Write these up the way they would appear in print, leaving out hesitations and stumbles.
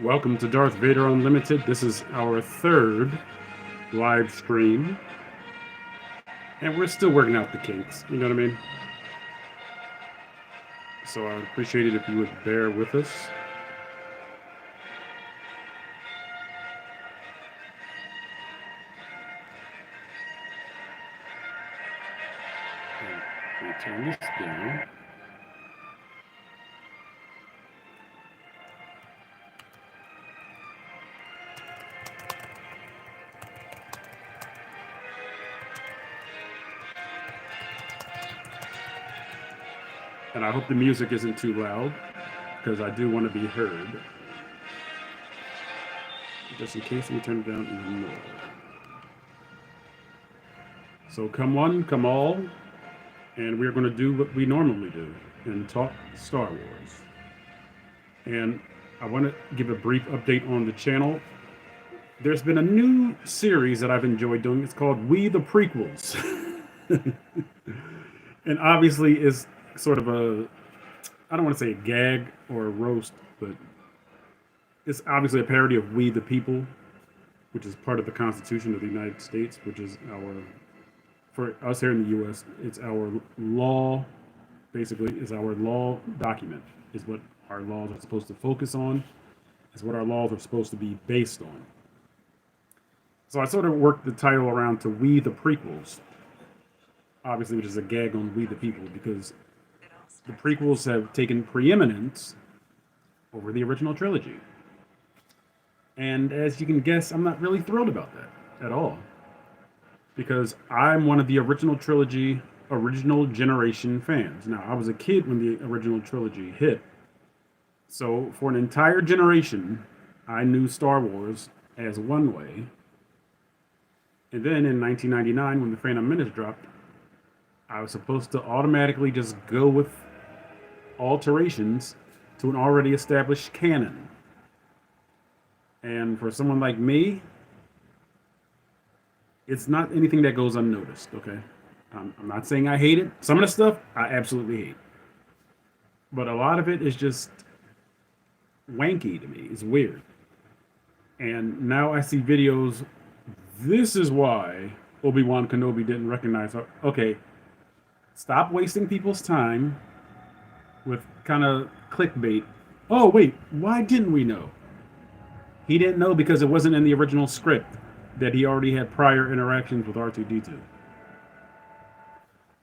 Welcome to Darth Vader Unlimited. This is our third live stream, and we're still working out the kinks. You know what I mean? So I would appreciate it if you would bear with us. And let me turn this down. And I hope the music isn't too loud because I do want to be heard. Just in case, let me turn it down even more. So come one, come all, and we're going to do what we normally do and talk Star Wars. And I want to give a brief update on the channel. There's been a new series that I've enjoyed doing. It's called We the Prequels. And obviously it's sort of a, I don't want to say a gag or a roast, but it's obviously a parody of We the People, which is part of the Constitution of the United States, which is our, for us here in the U.S., it's our law, basically, is our law document, is what our laws are supposed to focus on, is what our laws are supposed to be based on. So I sort of worked the title around to We the Prequels, obviously, which is a gag on We the People, because the prequels have taken preeminence over the original trilogy. And as you can guess, I'm not really thrilled about that at all. Because I'm one of the original trilogy, original generation fans. Now, I was a kid when the original trilogy hit. So for an entire generation, I knew Star Wars as one way. And then in 1999, when The Phantom Menace dropped, I was supposed to automatically just go with alterations to an already established canon. And for someone like me, it's not anything that goes unnoticed, okay? I'm not saying I hate it. Some of the stuff I absolutely hate. But a lot of it is just wanky to me. It's weird. And now I see videos. This is why Obi-Wan Kenobi didn't recognize. Okay, stop wasting people's time with kind of clickbait. Oh, wait, why didn't we know? He didn't know because it wasn't in the original script that he already had prior interactions with R2-D2.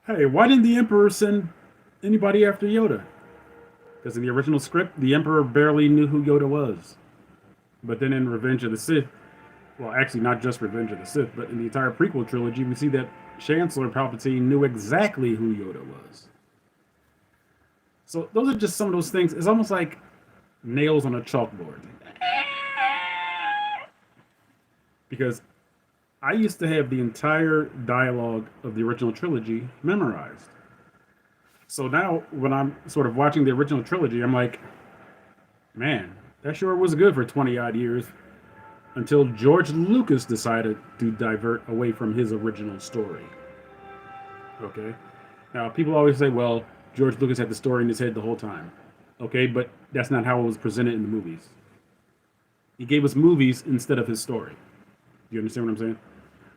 Hey, why didn't the Emperor send anybody after Yoda? Because in the original script, the Emperor barely knew who Yoda was. But then in Revenge of the Sith, well, actually not just Revenge of the Sith, but in the entire prequel trilogy, we see that Chancellor Palpatine knew exactly who Yoda was. So those are just some of those things. It's almost like nails on a chalkboard. Because I used to have the entire dialogue of the original trilogy memorized. So now when I'm sort of watching the original trilogy, I'm like, man, that sure was good for 20 odd years until George Lucas decided to divert away from his original story. Okay? Now, people always say, well, George Lucas had the story in his head the whole time. Okay, but that's not how it was presented in the movies. He gave us movies instead of his story. You understand what I'm saying?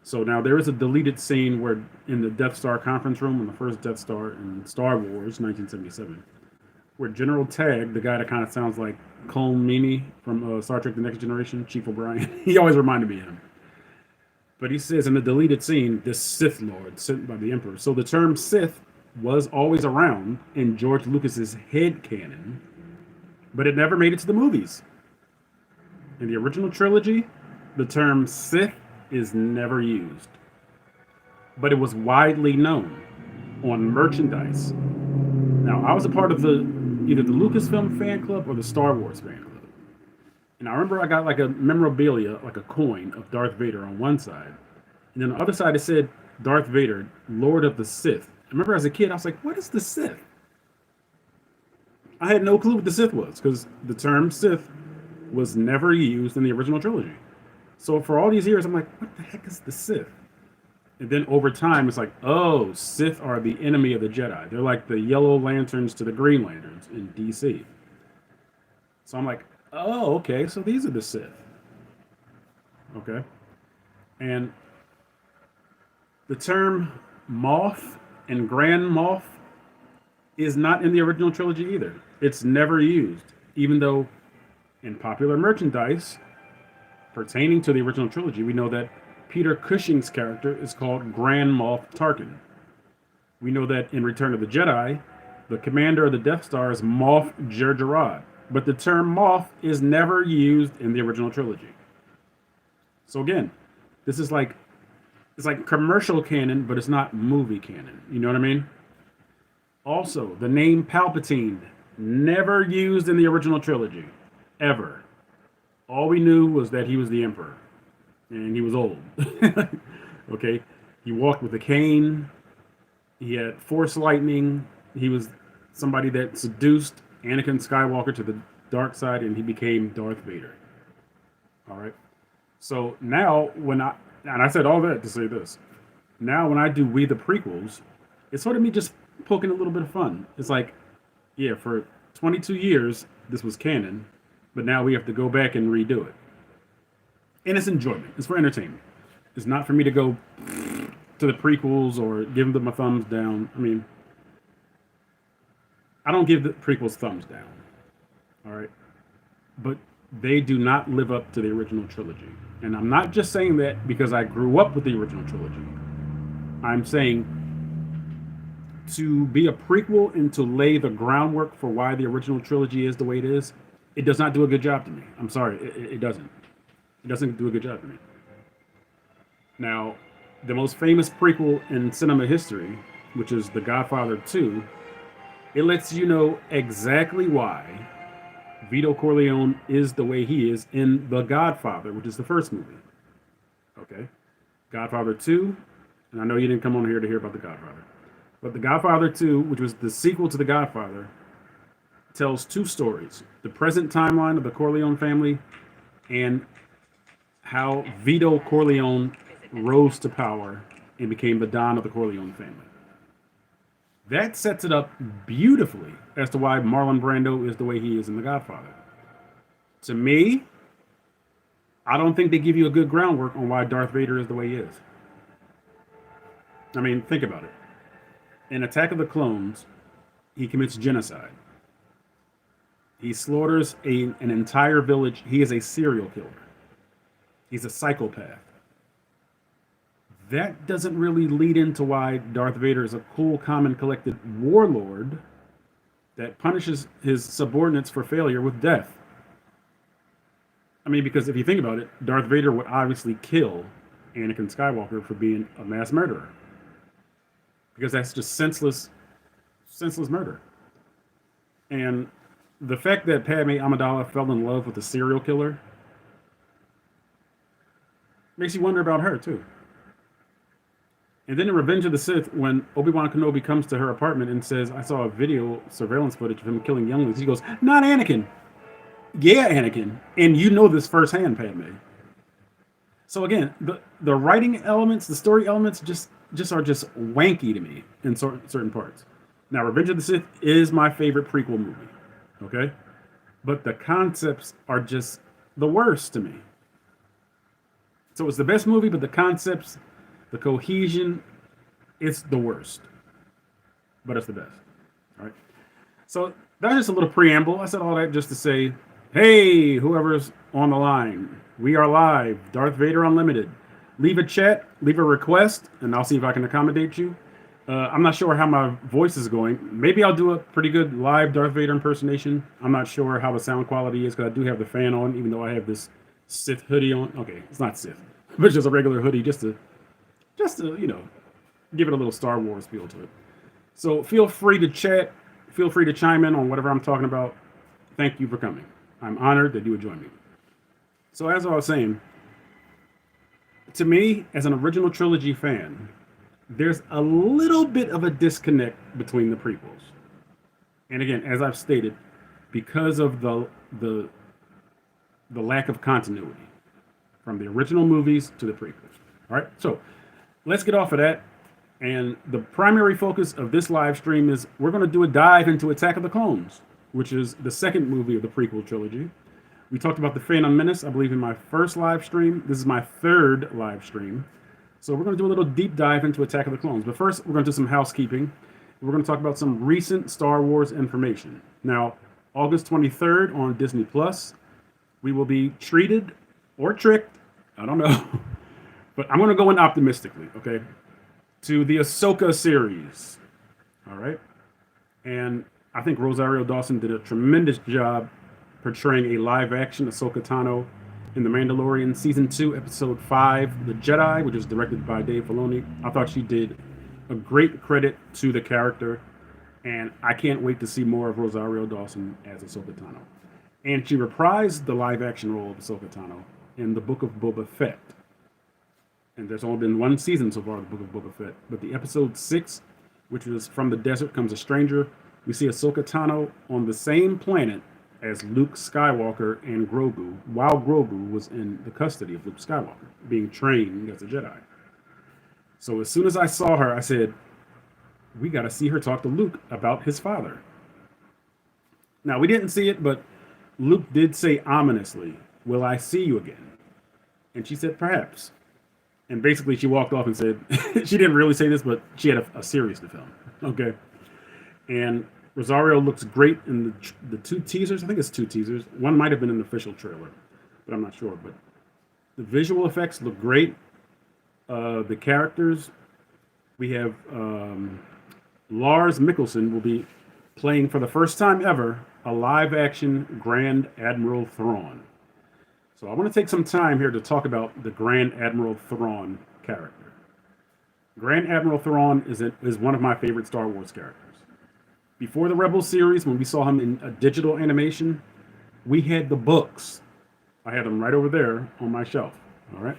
So now there is a deleted scene where in the Death Star conference room, in the first Death Star in Star Wars, 1977, where General Tagg, the guy that kind of sounds like Colm Meaney from Star Trek The Next Generation, Chief O'Brien, he always reminded me of him. But he says in the deleted scene, this Sith Lord sent by the Emperor. So the term Sith was always around in George Lucas's head canon, but it never made it to the movies. In the original trilogy, the term Sith is never used, but it was widely known on merchandise. Now, I was a part of either the Lucasfilm fan club or the Star Wars fan club. And I remember I got like a memorabilia, like a coin of Darth Vader on one side. And then on the other side, it said Darth Vader, Lord of the Sith. I remember as a kid, I was like, what is the Sith? I had no clue what the Sith was because the term Sith was never used in the original trilogy. So for all these years, I'm like, what the heck is the Sith? And then over time, it's like, oh, Sith are the enemy of the Jedi. They're like the Yellow Lanterns to the Green Lanterns in DC. So I'm like, Oh, okay. So these are the Sith. Okay. And the term Moff and Grand Moff is not in the original trilogy either. It's never used, even though in popular merchandise pertaining to the original trilogy, we know that Peter Cushing's character is called Grand Moff Tarkin. We know that in Return of the Jedi, the commander of the Death Star is Moff Jerjerrod, but the term Moff is never used in the original trilogy. So again, this is like it's like commercial canon, but it's not movie canon. You know what I mean? Also, the name Palpatine never used in the original trilogy, ever. All we knew was that he was the Emperor, and he was old. Okay, he walked with a cane. He had Force lightning. He was somebody that seduced Anakin Skywalker to the dark side, and he became Darth Vader. All right. So now, and I said all that to say this. Now, when I do We the Prequels, it's sort of me just poking a little bit of fun. It's like, yeah, for 22 years, this was canon, but now we have to go back and redo it. And it's enjoyment. It's for entertainment. It's not for me to go to the prequels or give them a thumbs down. I mean, I don't give the prequels thumbs down. All right. But they do not live up to the original trilogy. And I'm not just saying that because I grew up with the original trilogy. I'm saying to be a prequel and to lay the groundwork for why the original trilogy is the way it is, it does not do a good job to me. I'm sorry, it doesn't. It doesn't do a good job to me. Now, the most famous prequel in cinema history, which is The Godfather 2, it lets you know exactly why Vito Corleone is the way he is in The Godfather, which is the first movie. Okay? Godfather 2, and I know you didn't come on here to hear about The Godfather, but The Godfather 2, which was the sequel to The Godfather, tells two stories: the present timeline of the Corleone family and how Vito Corleone rose to power and became the Don of the Corleone family. That sets it up beautifully as to why Marlon Brando is the way he is in The Godfather. To me, I don't think they give you a good groundwork on why Darth Vader is the way he is. I mean, think about it. In Attack of the Clones, he commits genocide. He slaughters an entire village. He is a serial killer. He's a psychopath. That doesn't really lead into why Darth Vader is a cool, calm, and collected warlord that punishes his subordinates for failure with death. I mean, because if you think about it, Darth Vader would obviously kill Anakin Skywalker for being a mass murderer, because that's just senseless murder. And the fact that Padme Amidala fell in love with a serial killer makes you wonder about her too. And then in Revenge of the Sith, when Obi-Wan Kenobi comes to her apartment and says, "I saw a video surveillance footage of him killing younglings," he goes, "Not Anakin." "Yeah, Anakin." And you know this firsthand, Padme. So again, the writing elements, the story elements just are just wanky to me in certain parts. Now, Revenge of the Sith is my favorite prequel movie. Okay? But the concepts are just the worst to me. So it's the best movie, but the concepts, the cohesion, it's the worst. But it's the best. All right. So that's just a little preamble. I said all that just to say, hey, whoever's on the line, we are live. Darth Vader Unlimited. Leave a chat, leave a request, and I'll see if I can accommodate you. I'm not sure how my voice is going. Maybe I'll do a pretty good live Darth Vader impersonation. I'm not sure how the sound quality is because I do have the fan on, even though I have this Sith hoodie on. Okay, it's not Sith, but it's just a regular hoodie, just to give it a little Star Wars feel to it. So feel free to chat. Feel free to chime in on whatever I'm talking about. Thank you for coming. I'm honored that you would join me. So as I was saying, to me, as an original trilogy fan, there's a little bit of a disconnect between the prequels. And again, as I've stated, because of the lack of continuity from the original movies to the prequels. All right, so let's get off of that. And the primary focus of this live stream is we're going to do a dive into Attack of the Clones, which is the second movie of the prequel trilogy. We talked about the Phantom Menace, I believe, in my first live stream. This is my third live stream. So we're going to do a little deep dive into Attack of the Clones. But first, we're going to do some housekeeping. We're going to talk about some recent Star Wars information. Now, August 23rd on Disney Plus, we will be treated or tricked, I don't know, but I'm going to go in optimistically, okay, to the Ahsoka series. All right. And I think Rosario Dawson did a tremendous job portraying a live action Ahsoka Tano in The Mandalorian Season 2, Episode 5, The Jedi, which is directed by Dave Filoni. I thought she did a great credit to the character, and I can't wait to see more of Rosario Dawson as Ahsoka Tano. And she reprised the live action role of Ahsoka Tano in the Book of Boba Fett. And there's only been one season so far of the Book of Boba Fett. But the episode 6, which was From the Desert Comes a Stranger, we see Ahsoka Tano on the same planet as Luke Skywalker and Grogu, while Grogu was in the custody of Luke Skywalker, being trained as a Jedi. So as soon as I saw her, I said, we got to see her talk to Luke about his father. Now, we didn't see it, but Luke did say ominously, will I see you again? And she said, perhaps. And basically, she walked off and said, she didn't really say this, but she had a series to film. Okay. And Rosario looks great in the two teasers. I think it's two teasers. One might have been an official trailer, but I'm not sure. But the visual effects look great. The characters, we have Lars Mikkelsen will be playing for the first time ever a live-action Grand Admiral Thrawn. So I want to take some time here to talk about the Grand Admiral Thrawn character. Grand Admiral Thrawn is one of my favorite Star Wars characters. Before the Rebels series, when we saw him in a digital animation, we had the books. I had them right over there on my shelf. All right.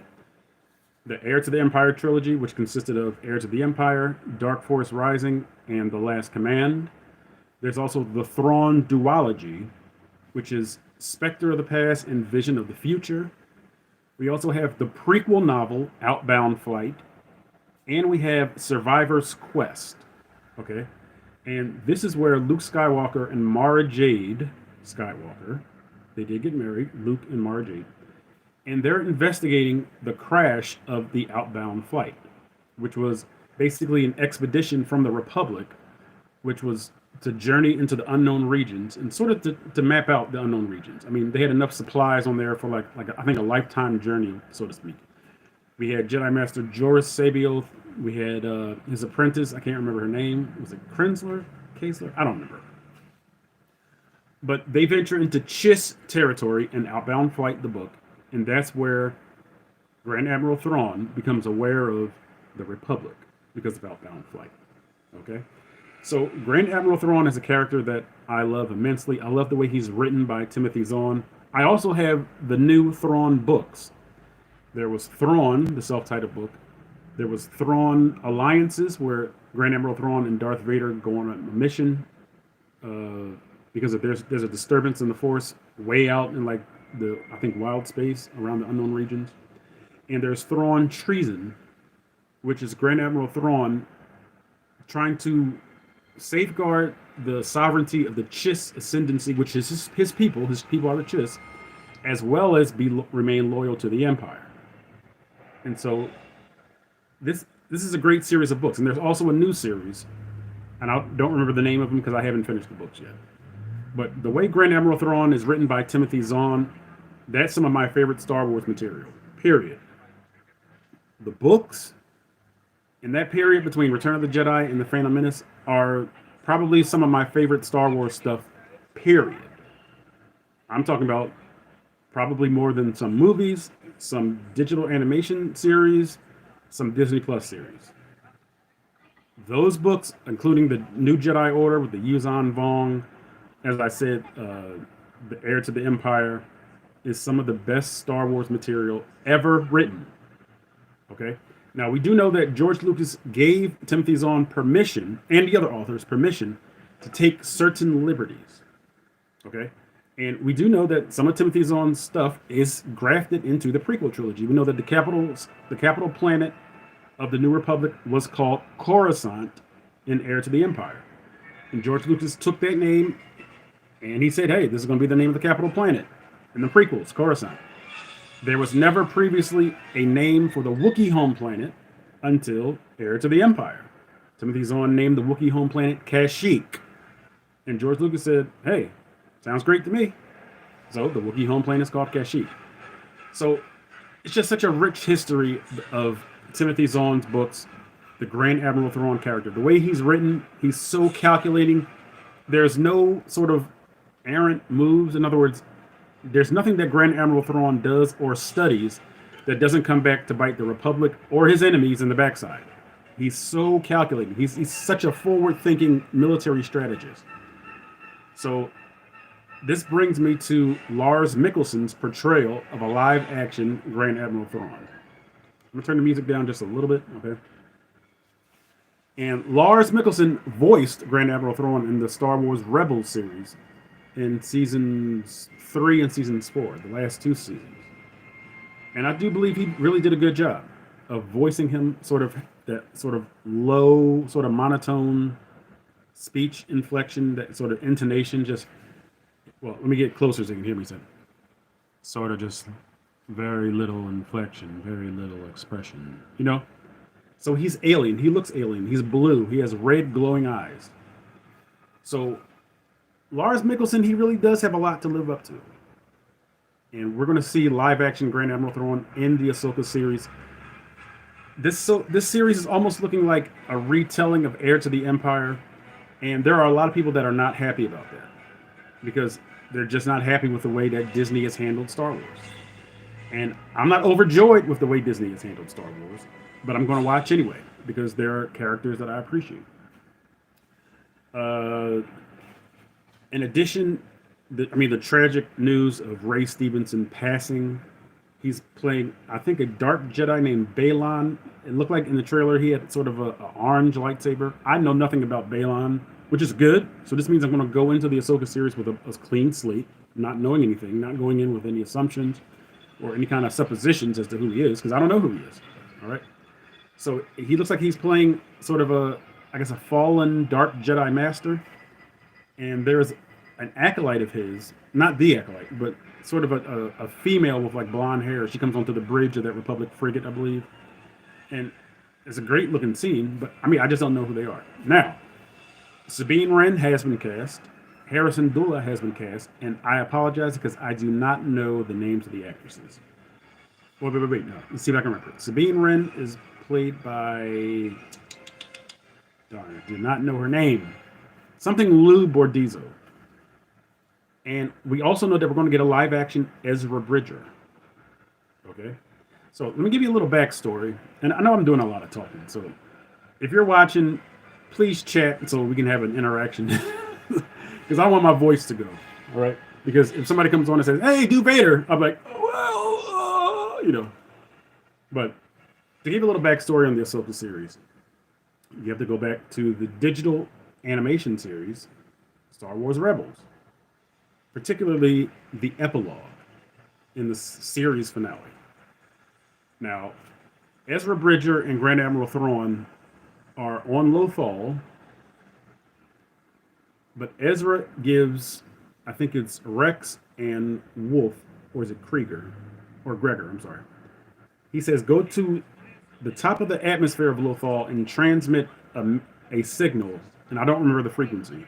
The Heir to the Empire trilogy, which consisted of Heir to the Empire, Dark Force Rising, and The Last Command. There's also the Thrawn duology, which is Spectre of the Past and Vision of the Future. We also have the prequel novel, Outbound Flight. And we have Survivor's Quest. Okay. And this is where Luke Skywalker and Mara Jade Skywalker, they did get married, Luke and Mara Jade, and they're investigating the crash of the Outbound Flight, which was basically an expedition from the Republic, which was to journey into the unknown regions and sort of to map out the unknown regions. I mean, they had enough supplies on there for like I think a lifetime journey, so to speak. We had Jedi Master Joruus C'baoth. We had his apprentice. I can't remember her name. Was it Krensler? Kaesler? I don't remember. But they venture into Chiss territory in Outbound Flight, the book, and that's where Grand Admiral Thrawn becomes aware of the Republic because of Outbound Flight. Okay? So Grand Admiral Thrawn is a character that I love immensely. I love the way he's written by Timothy Zahn. I also have the new Thrawn books. There was Thrawn, the self-titled book. There was Thrawn Alliances, where Grand Admiral Thrawn and Darth Vader go on a mission because there's a disturbance in the Force way out in like I think wild space around the unknown regions. And there's Thrawn Treason, which is Grand Admiral Thrawn trying to safeguard the sovereignty of the Chiss Ascendancy, which is his people. His people are the Chiss, as well as remain loyal to the Empire. And so this is a great series of books. And there's also a new series, and I don't remember the name of them because I haven't finished the books yet. But the way Grand Admiral Thrawn is written by Timothy Zahn, that's some of my favorite Star Wars material, period. The books in that period between Return of the Jedi and The Phantom Menace are probably some of my favorite Star Wars stuff, period. I'm talking about probably more than some movies, some digital animation series, some Disney Plus series. Those books, including the New Jedi Order with the Yuuzhan Vong, as I said, the Heir to the Empire, is some of the best Star Wars material ever written. Okay? Now, we do know that George Lucas gave Timothy Zahn permission, and the other authors permission, to take certain liberties. Okay? And we do know that some of Timothy Zahn's stuff is grafted into the prequel trilogy. We know that the capital planet of the New Republic was called Coruscant in Heir to the Empire. And George Lucas took that name and he said, hey, this is going to be the name of the capital planet. in the prequels, Coruscant. There was never previously a name for the Wookiee home planet until Heir to the Empire. Timothy Zahn named the Wookiee home planet Kashyyyk. And George Lucas said, hey, sounds great to me. So the Wookiee home planet is called Kashyyyk. So it's just such a rich history of Timothy Zahn's books, the Grand Admiral Thrawn character. The way he's written, he's so calculating. There's no sort of errant moves. In other words, there's nothing that Grand Admiral Thrawn does or studies that doesn't come back to bite the Republic or his enemies in the backside. He's so calculating. He's such a forward-thinking military strategist. So this brings me to Lars Mikkelsen's portrayal of a live-action Grand Admiral Thrawn. I'm gonna turn the music down just a little bit, okay? And Lars Mikkelsen voiced Grand Admiral Thrawn in the Star Wars Rebels series in seasons 3 and seasons 4, the last 2 seasons. And I do believe he really did a good job of voicing him, sort of that sort of low, sort of monotone speech inflection, that sort of intonation. Just, well, let me get closer so you can hear me. Say, sort of just very little inflection, very little expression. You know. So he's alien. He looks alien. He's blue. He has red glowing eyes. So Lars Mikkelsen, he really does have a lot to live up to. And we're going to see live-action Grand Admiral Thrawn in the Ahsoka series. This series is almost looking like a retelling of Heir to the Empire, and there are a lot of people that are not happy about that because they're just not happy with the way that Disney has handled Star Wars. And I'm not overjoyed with the way Disney has handled Star Wars, but I'm going to watch anyway because there are characters that I appreciate. In addition, the tragic news of Ray Stevenson passing. He's playing, I think, a dark Jedi named Balon. It looked like in the trailer he had sort of a orange lightsaber. I know nothing about Balon, which is good. So this means I'm going to go into the Ahsoka series with a clean slate, not knowing anything, not going in with any assumptions or any kind of suppositions as to who he is, because I don't know who he is. All right. So he looks like he's playing sort of a fallen dark Jedi master. And there's an acolyte of his, not the acolyte, but sort of a female with like blonde hair. She comes onto the bridge of that Republic frigate, I believe. And it's a great looking scene, but I just don't know who they are. Now, Sabine Wren has been cast. Harrison Dula has been cast. And I apologize because I do not know the names of the actresses. Wait, no. Let's see if I can remember. Sabine Wren is played by... Darn, I do not know her name. Something Lou Bordizzo. And we also know that we're going to get a live-action Ezra Bridger. Okay? So let me give you a little backstory. And I know I'm doing a lot of talking. So if you're watching, please chat so we can have an interaction. Because I want my voice to go. All right? Because if somebody comes on and says, hey, do Vader, I'm like, oh, well, you know. But to give you a little backstory on the Ahsoka series, you have to go back to the digital animation series, Star Wars Rebels. Particularly the epilogue in the series finale. Now, Ezra Bridger and Grand Admiral Thrawn are on Lothal, but Ezra gives, I think it's Rex and Wolf, or is it Krieger? Or Gregor, I'm sorry. He says, go to the top of the atmosphere of Lothal and transmit a signal, and I don't remember the frequency.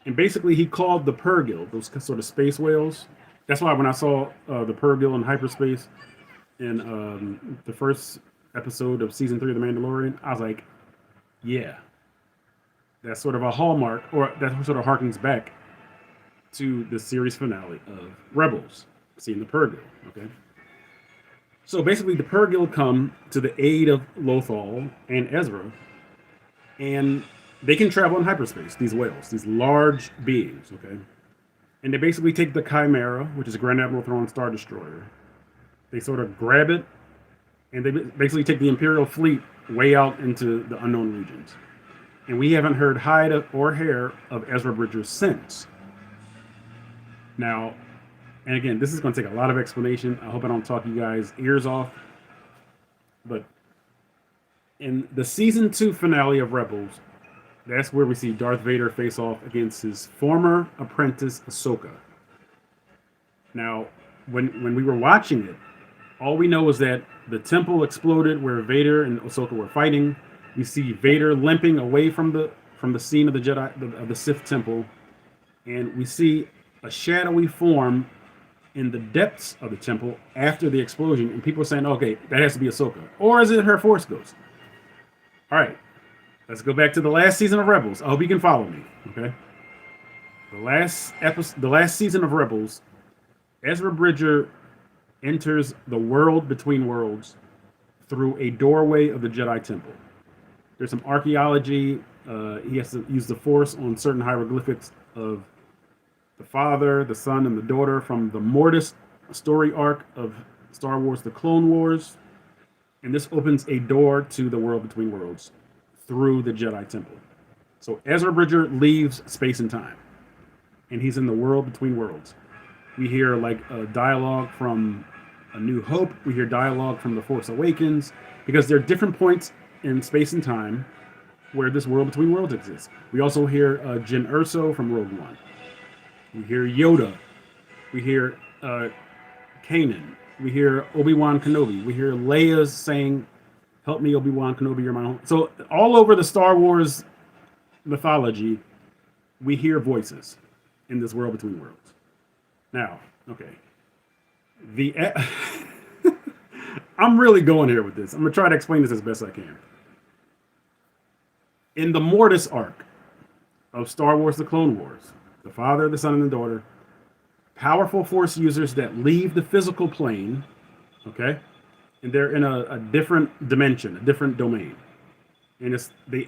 And basically, he called the Purrgil, those sort of space whales. That's why when I saw the Purrgil in hyperspace in the first episode of season 3 of The Mandalorian, I was like, yeah. That's sort of a hallmark, or that sort of harkens back to the series finale of Rebels, seeing the Purrgil, okay? So basically, the Purrgil come to the aid of Lothal and Ezra, and they can travel in hyperspace, these whales, these large beings, okay? And they basically take the Chimera, which is Grand Admiral Thrawn's Star Destroyer. They sort of grab it, and they basically take the Imperial fleet way out into the unknown regions. And we haven't heard hide or hair of Ezra Bridger since. Now, and again, this is going to take a lot of explanation. I hope I don't talk you guys' ears off. But in the season 2 finale of Rebels, that's where we see Darth Vader face off against his former apprentice, Ahsoka. Now, when we were watching it, all we know is that the temple exploded where Vader and Ahsoka were fighting. We see Vader limping away from the scene of the Jedi of the Sith temple, and we see a shadowy form in the depths of the temple after the explosion. And people are saying, "Okay, that has to be Ahsoka, or is it her Force ghost?" All right, let's go back to the last season of Rebels. I hope you can follow me. Okay, the last season of Rebels, Ezra Bridger enters the world between worlds through a doorway of the Jedi Temple. There's some archaeology. He has to use the Force on certain hieroglyphics of the father, the son, and the daughter from the Mortis story arc of Star Wars: The Clone Wars. And this opens a door to the world between worlds through the Jedi Temple. So Ezra Bridger leaves space and time, and he's in the world between worlds. We hear like a dialogue from A New Hope. We hear dialogue from The Force Awakens, because there are different points in space and time where this world between worlds exists. We also hear Jyn Erso from Rogue One. We hear Yoda. We hear Kanan. We hear Obi-Wan Kenobi. We hear Leia saying, "Help me, Obi-Wan Kenobi, you're my home." So all over the Star Wars mythology, we hear voices in this world between worlds. Now, okay, the I'm really going here with this. I'm gonna try to explain this as best I can. In the Mortis arc of Star Wars: The Clone Wars, the father, the son, and the daughter, powerful Force users that leave the physical plane, okay, and they're in a different dimension, a different domain, and it's the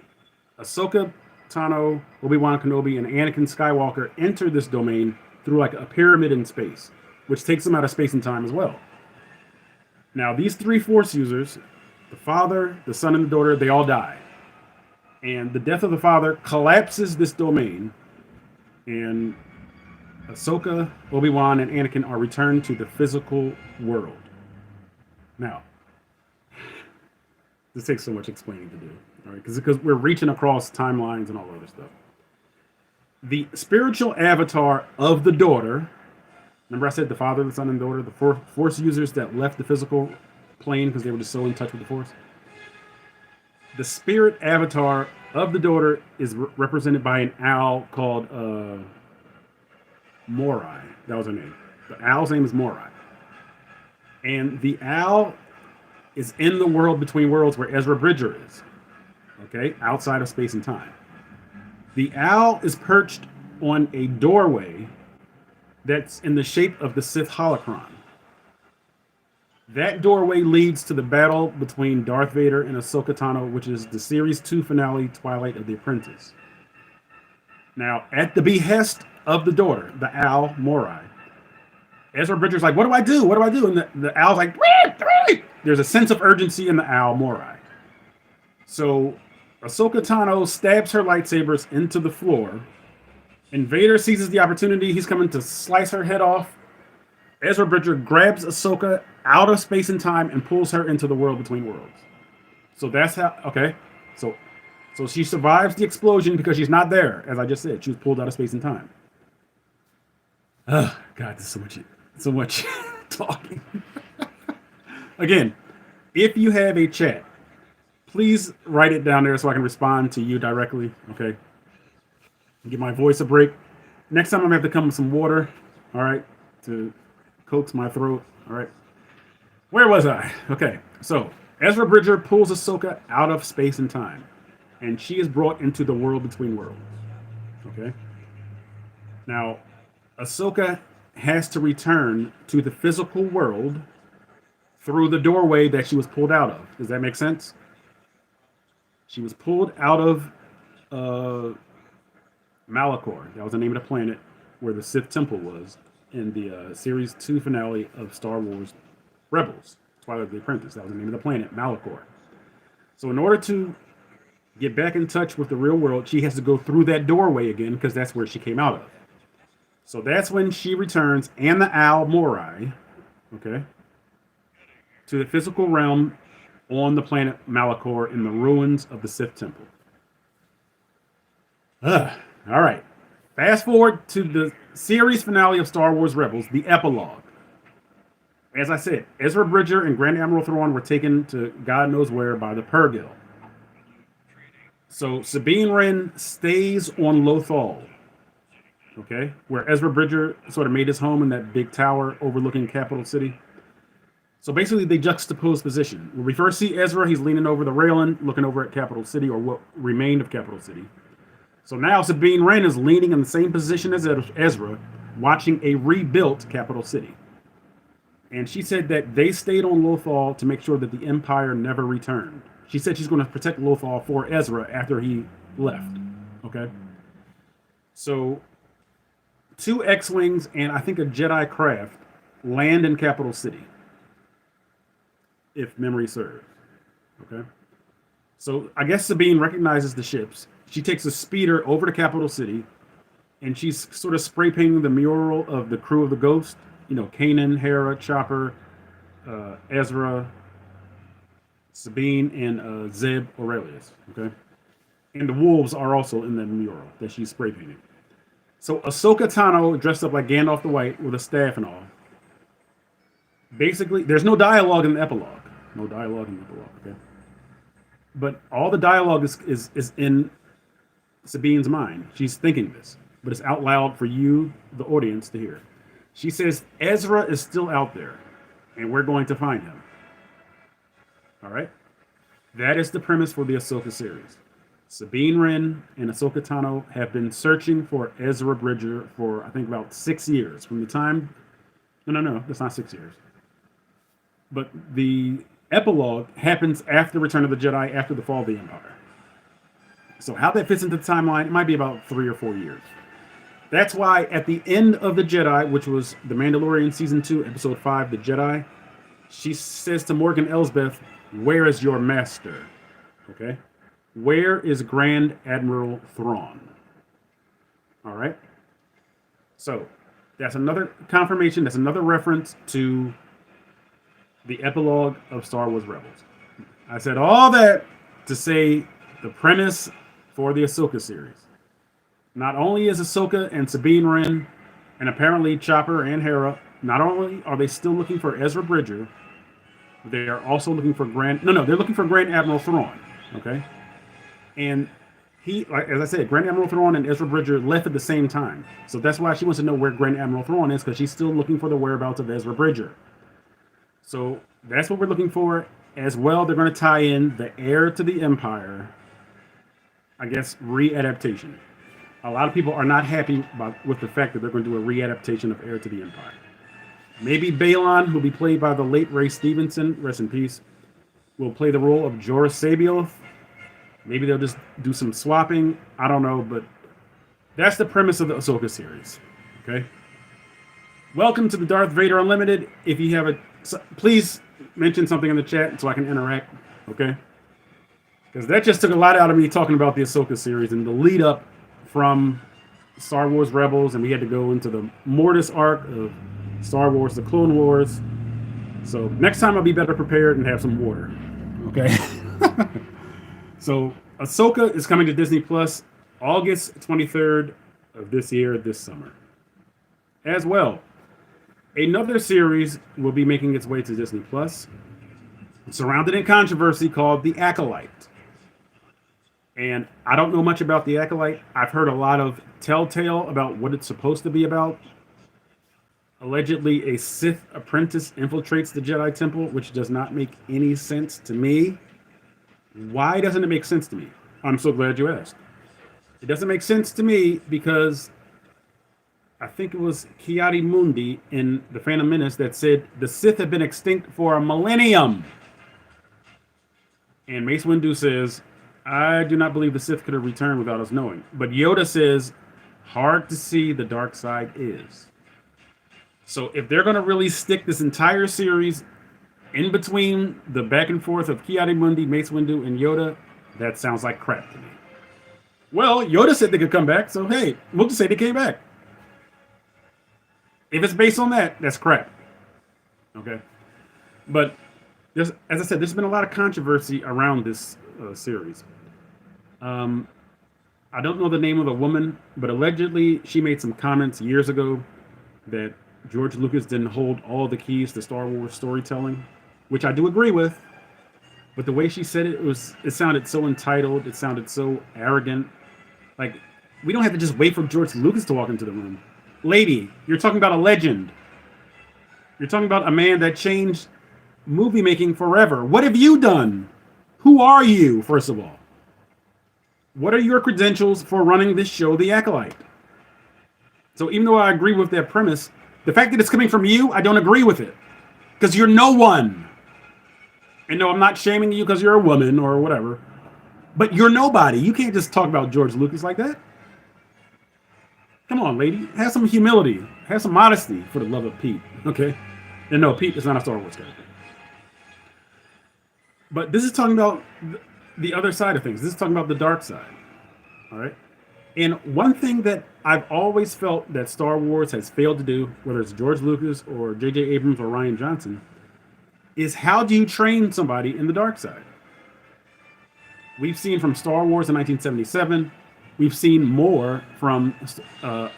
Ahsoka Tano, Obi-Wan Kenobi, and Anakin Skywalker enter this domain through like a pyramid in space, which takes them out of space and time as well. Now, these three Force users, the father, the son, and the daughter, they all die. And the death of the father collapses this domain, and Ahsoka, Obi-Wan, and Anakin are returned to the physical world. Now, this takes so much explaining to do, all right? Because we're reaching across timelines and all other stuff. The spiritual avatar of the daughter, remember I said the father, the son, and daughter, the Force users that left the physical plane because they were just so in touch with the Force. The spirit avatar of the daughter is represented by an owl called Morai. That was her name. The owl's name is Morai. And the owl is in the world between worlds where Ezra Bridger is, okay, outside of space and time. The owl is perched on a doorway that's in the shape of the Sith holocron. That doorway leads to the battle between Darth Vader and Ahsoka Tano, which is the Series 2 finale, Twilight of the Apprentice. Now, at the behest of the daughter, the owl, Morai, Ezra Bridger's like, "What do I do? What do I do?" And the owl's like, "Wee!" There's a sense of urgency in the owl, Morai. So Ahsoka Tano stabs her lightsabers into the floor, and Vader seizes the opportunity. He's coming to slice her head off. Ezra Bridger grabs Ahsoka out of space and time and pulls her into the world between worlds. So that's how. Okay, so she survives the explosion because she's not there, as I just said. She was pulled out of space and time. Oh, God, there's so much talking. Again, if you have a chat, please write it down there so I can respond to you directly. Okay, give my voice a break. Next time I'm gonna have to come with some water. All right, to coax my throat. All right. Where was I? Okay, so Ezra Bridger pulls Ahsoka out of space and time, and she is brought into the world between worlds. Okay. Now, Ahsoka has to return to the physical world through the doorway that she was pulled out of. Does that make sense? She was pulled out of Malachor. That was the name of the planet where the Sith Temple was in the Series 2 finale of Star Wars Rebels, Twilight of the Apprentice. That was the name of the planet, Malachor. So in order to get back in touch with the real world, she has to go through that doorway again because that's where she came out of. So that's when she returns, and the owl Morai, okay, to the physical realm on the planet Malachor in the ruins of the Sith Temple. All right. Fast forward to the series finale of Star Wars Rebels, the epilogue. As I said, Ezra Bridger and Grand Admiral Thrawn were taken to God knows where by the Purrgil. So Sabine Wren stays on Lothal, okay, where Ezra Bridger sort of made his home in that big tower overlooking Capital City. So basically, they juxtapose position. When we first see Ezra, he's leaning over the railing, looking over at Capital City, or what remained of Capital City. So now Sabine Wren is leaning in the same position as Ezra, watching a rebuilt Capital City. And she said that they stayed on Lothal to make sure that the Empire never returned. She said she's going to protect Lothal for Ezra after he left. Okay? So, two X-Wings and I think a Jedi craft land in Capital City, if memory serves. Okay? So, I guess Sabine recognizes the ships. She takes a speeder over to Capital City, and she's sort of spray painting the mural of the crew of the Ghost. You know, Kanan, Hera, Chopper, Ezra, Sabine, and Zeb Aurelius. Okay, and the wolves are also in the mural that she's spray painting. So Ahsoka Tano, dressed up like Gandalf the White with a staff and all. Basically, there's no dialogue in the epilogue. No dialogue in the epilogue. Okay, but all the dialogue is in Sabine's mind. She's thinking this, but it's out loud for you, the audience, to hear. She says Ezra is still out there, and we're going to find him. All right? That is the premise for the Ahsoka series. Sabine Wren and Ahsoka Tano have been searching for Ezra Bridger for, I think, about 6 years. From the time... No, that's not 6 years. But the epilogue happens after Return of the Jedi, after the fall of the Empire. So how that fits into the timeline, it might be about 3 or 4 years. That's why at the end of The Jedi, which was The Mandalorian Season 2, Episode 5, The Jedi, she says to Morgan Elsbeth, "Where is your master?" Okay? Where is Grand Admiral Thrawn? All right? So, that's another confirmation, that's another reference to the epilogue of Star Wars Rebels. I said all that to say the premise for the Ahsoka series. Not only is Ahsoka and Sabine Wren, and apparently Chopper and Hera, not only are they still looking for Ezra Bridger, they are also looking for they're looking for Grand Admiral Thrawn. Okay? And he, like, as I said, Grand Admiral Thrawn and Ezra Bridger left at the same time. So that's why she wants to know where Grand Admiral Thrawn is, because she's still looking for the whereabouts of Ezra Bridger. So that's what we're looking for. As well, they're going to tie in the heir to the Empire, I guess, re-adaptation. A lot of people are not happy with the fact that they're going to do a re-adaptation of Heir to the Empire. Maybe Balon, who'll be played by the late Ray Stevenson, rest in peace, will play the role of Jorah Sabioth. Maybe they'll just do some swapping. I don't know, but that's the premise of the Ahsoka series. Okay? Welcome to the Darth Vader Unlimited. If you have please mention something in the chat so I can interact. Okay? Because that just took a lot out of me talking about the Ahsoka series and the lead up from Star Wars Rebels, and we had to go into the Mortis arc of Star Wars: The Clone Wars. So next time I'll be better prepared and have some water. Okay. So Ahsoka is coming to Disney Plus August 23rd of this year, this summer. As well, another series will be making its way to Disney Plus, surrounded in controversy, called The Acolyte. And I don't know much about The Acolyte. I've heard a lot of telltale about what it's supposed to be about. Allegedly, a Sith apprentice infiltrates the Jedi Temple, which does not make any sense to me. Why doesn't it make sense to me? I'm so glad you asked. It doesn't make sense to me because I think it was Ki-Adi-Mundi in The Phantom Menace that said the Sith have been extinct for a millennium. And Mace Windu says, I do not believe the Sith could have returned without us knowing. But Yoda says, hard to see the dark side is. So if they're going to really stick this entire series in between the back and forth of Ki-Adi-Mundi, Mace Windu, and Yoda, that sounds like crap to me. Well, Yoda said they could come back, so hey, we'll just say they came back. If it's based on that, that's crap. Okay? But, as I said, there's been a lot of controversy around this series. I don't know the name of the woman, but allegedly she made some comments years ago that George Lucas didn't hold all the keys to Star Wars storytelling, which I do agree with. But the way she said it was, it sounded so entitled. It sounded so arrogant. Like, we don't have to just wait for George Lucas to walk into the room. Lady, you're talking about a legend. You're talking about a man that changed movie making forever. What have you done? Who are you, first of all? What are your credentials for running this show, The Acolyte? So even though I agree with that premise, the fact that it's coming from you, I don't agree with it. Because you're no one. And no, I'm not shaming you because you're a woman or whatever. But you're nobody. You can't just talk about George Lucas like that. Come on, lady. Have some humility. Have some modesty, for the love of Pete. Okay? And no, Pete is not a Star Wars character. But this is talking about the other side of things. This is talking about the dark side. All right? And one thing that I've always felt that Star Wars has failed to do, whether it's George Lucas or J.J. Abrams or Rian Johnson, is how do you train somebody in the dark side? We've seen from Star Wars in 1977, we've seen more from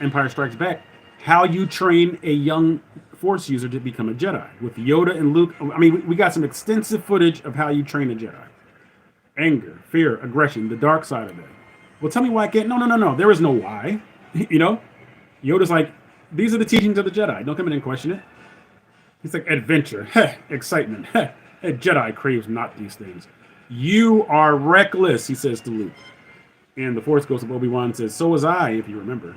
Empire Strikes Back, how you train a young Force user to become a Jedi. With Yoda and Luke, I mean, we got some extensive footage of how you train a Jedi. Anger, fear, aggression, the dark side of it. Well, tell me why I can't. No. There is no why. You know? Yoda's like, these are the teachings of the Jedi. Don't come in and question it. He's like, adventure, heh, excitement, heh. A Jedi craves not these things. You are reckless, he says to Luke. And the Force Ghost of Obi-Wan says, so was I, if you remember.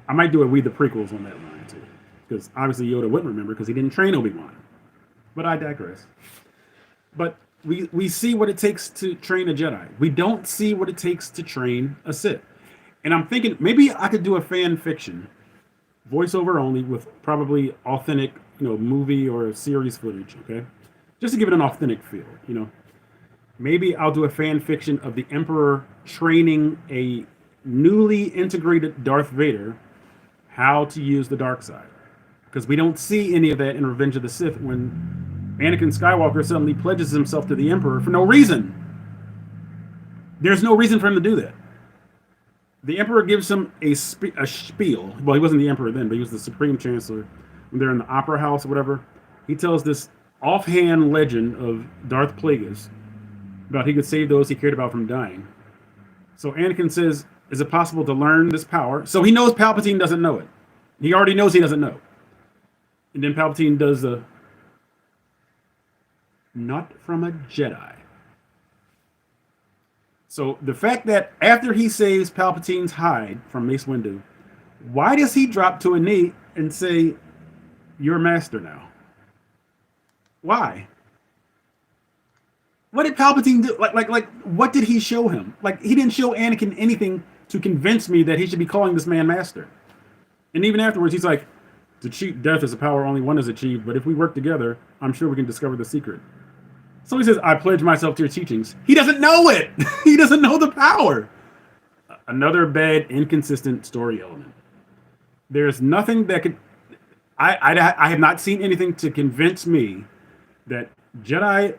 I might do a read the prequels on that line, too. Because obviously Yoda wouldn't remember because he didn't train Obi-Wan. But I digress. But we see what it takes to train a Jedi. We don't see what it takes to train a Sith. And I'm thinking maybe I could do a fan fiction, voiceover only, with probably authentic, movie or series footage, okay? Just to give it an authentic feel, Maybe I'll do a fan fiction of the Emperor training a newly integrated Darth Vader how to use the dark side. Because we don't see any of that in Revenge of the Sith when Anakin Skywalker suddenly pledges himself to the Emperor for no reason. There's no reason for him to do that. The Emperor gives him a spiel. Well, he wasn't the Emperor then, but he was the Supreme Chancellor. When they're in the Opera House or whatever, he tells this offhand legend of Darth Plagueis about he could save those he cared about from dying. So Anakin says, is it possible to learn this power? So he knows Palpatine doesn't know it. He already knows he doesn't know. And then Palpatine does the not from a Jedi. So the fact that after he saves Palpatine's hide from Mace Windu, why does he drop to a knee and say, you're master now? Why? What did Palpatine do? Like, what did he show him? Like, he didn't show Anakin anything to convince me that he should be calling this man master. And even afterwards, he's like, to cheat death is a power only one has achieved, but if we work together, I'm sure we can discover the secret. So he says, I pledge myself to your teachings. He doesn't know it. He doesn't know the power. Another bad, inconsistent story element. There's nothing that could... I have not seen anything to convince me that Jedi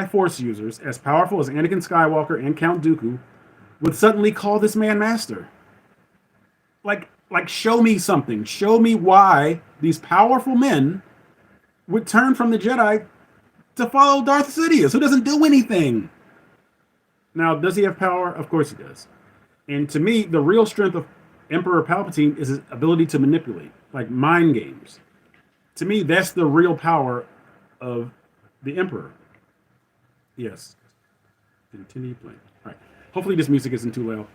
Force users, as powerful as Anakin Skywalker and Count Dooku, would suddenly call this man master. Like, show me something. Show me why these powerful men would turn from the Jedi to follow Darth Sidious, who doesn't do anything. Now, does he have power? Of course he does. And to me, the real strength of Emperor Palpatine is his ability to manipulate, like mind games. To me, that's the real power of the Emperor. Yes. Continue playing. All right. Hopefully this music isn't too loud.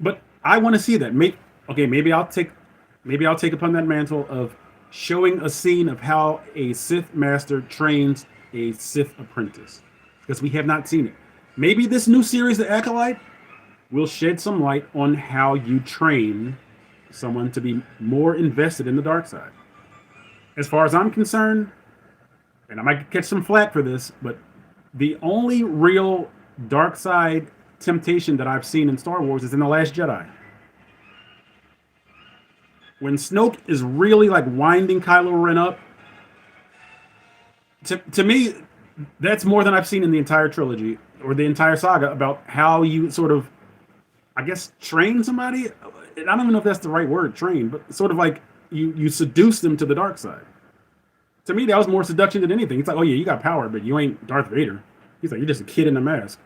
But I want to see that. Maybe I'll take upon that mantle of showing a scene of how a Sith master trains a Sith apprentice, because we have not seen it. Maybe this new series, The Acolyte, will shed some light on how you train someone to be more invested in the dark side. As far as I'm concerned, and I might catch some flack for this, but the only real dark side temptation that I've seen in Star Wars is in The Last Jedi. When Snoke is really like winding Kylo Ren up, to me, that's more than I've seen in the entire trilogy or the entire saga about how you sort of, I guess, train somebody. I don't even know if that's the right word, train, but sort of like you seduce them to the dark side. To me, that was more seduction than anything. It's like, oh yeah, you got power, but you ain't Darth Vader. He's like, you're just a kid in a mask.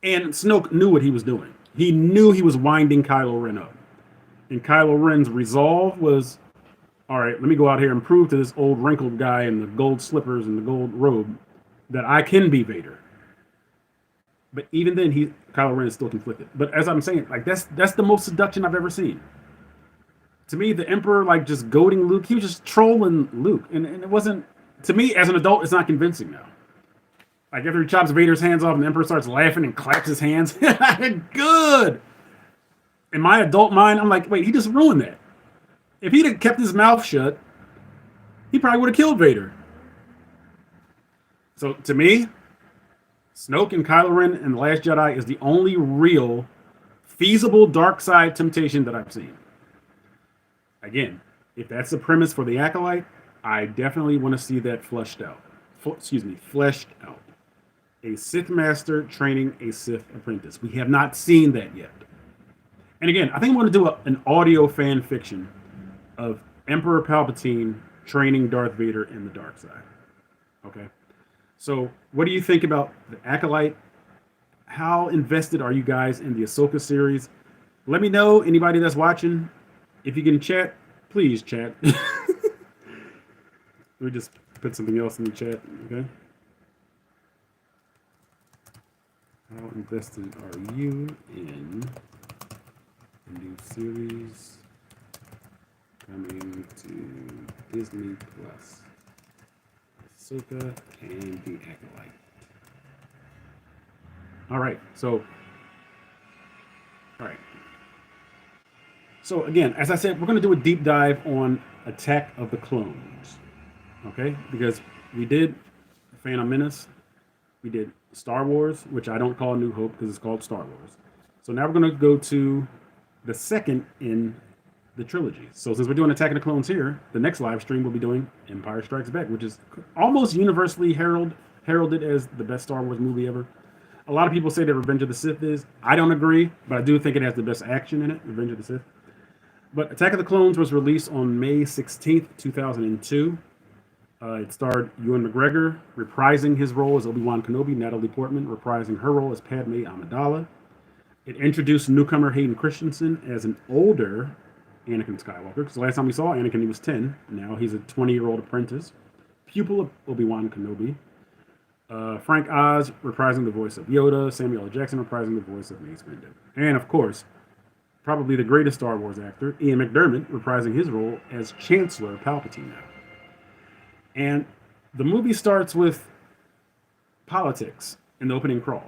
And Snoke knew what he was doing. He knew he was winding Kylo Ren up. And Kylo Ren's resolve was, all right, let me go out here and prove to this old wrinkled guy in the gold slippers and the gold robe that I can be Vader. But even then, Kylo Ren is still conflicted. But as I'm saying, like that's the most seduction I've ever seen. To me, the Emperor like just goading Luke, he was just trolling Luke, and it wasn't. To me, as an adult, it's not convincing now. Like after he chops Vader's hands off, and the Emperor starts laughing and claps his hands, good. In my adult mind, I'm like, wait, he just ruined that. If he'd have kept his mouth shut, he probably would have killed Vader. So to me, Snoke and Kylo Ren in The Last Jedi is the only real feasible dark side temptation that I've seen. Again, if that's the premise for the Acolyte, I definitely want to see that fleshed out. Fleshed out. A Sith Master training a Sith apprentice. We have not seen that yet. And again, I think I'm going to do an audio fan fiction of Emperor Palpatine training Darth Vader in the dark side. Okay? So, what do you think about the Acolyte? How invested are you guys in the Ahsoka series? Let me know, anybody that's watching. If you can chat, please chat. Let me just put something else in the chat, okay? How invested are you in the new series coming to Disney Plus? Ahsoka and the Acolyte. All right, so again, as I said, we're going to do a deep dive on Attack of the Clones, okay? Because we did Phantom Menace, we did Star Wars, which I don't call New Hope because it's called Star Wars. So now we're going to go to the second in the trilogy. So since we're doing Attack of the Clones here, the next live stream we'll be doing Empire Strikes Back, which is almost universally heralded as the best Star Wars movie ever. A lot of people say that Revenge of the Sith is. I don't agree, but I do think it has the best action in it, Revenge of the Sith. But Attack of the Clones was released on May 16th, 2002. It starred Ewan McGregor reprising his role as Obi-Wan Kenobi, Natalie Portman reprising her role as Padme Amidala. It introduced newcomer Hayden Christensen as an older Anakin Skywalker, because the last time we saw Anakin, he was 10. Now he's a 20-year-old apprentice, pupil of Obi-Wan Kenobi. Frank Oz reprising the voice of Yoda, Samuel L. Jackson reprising the voice of Mace Windu. And of course, probably the greatest Star Wars actor, Ian McDiarmid, reprising his role as Chancellor Palpatine now. And the movie starts with politics in the opening crawl.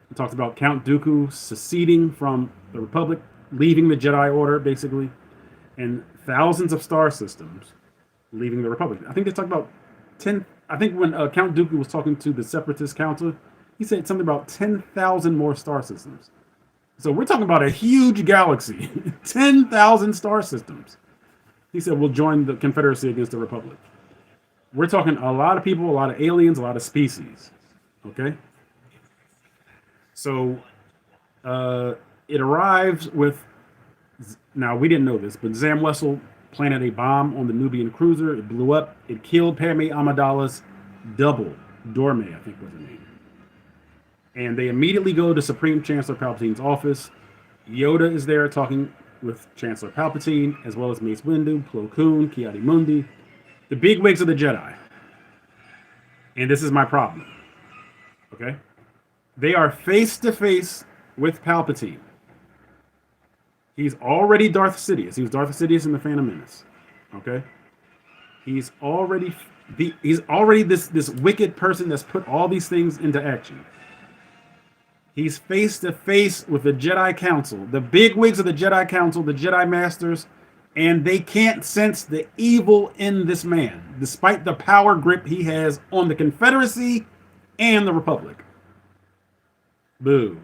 It talks about Count Dooku seceding from the Republic, leaving the Jedi Order, basically, and thousands of star systems leaving the Republic. I think they talked about 10. I think when Count Dooku was talking to the Separatist Council, he said something about 10,000 more star systems. So we're talking about a huge galaxy, 10,000 star systems. He said, we'll join the Confederacy against the Republic. We're talking a lot of people, a lot of aliens, a lot of species. Okay? So it arrives with, now we didn't know this, but Zam Wessel planted a bomb on the Nubian cruiser. It blew up. It killed Padme Amidala's double, Dorme, I think was her name. And they immediately go to Supreme Chancellor Palpatine's office. Yoda is there talking with Chancellor Palpatine, as well as Mace Windu, Plo Koon, Ki-Adi-Mundi, the bigwigs of the Jedi. And this is my problem. Okay? They are face to face with Palpatine. He's already Darth Sidious. He was Darth Sidious in the Phantom Menace. Okay? He's already this wicked person that's put all these things into action. He's face to face with the Jedi Council, the bigwigs of the Jedi Council, the Jedi Masters, and they can't sense the evil in this man, despite the power grip he has on the Confederacy and the Republic. Boo.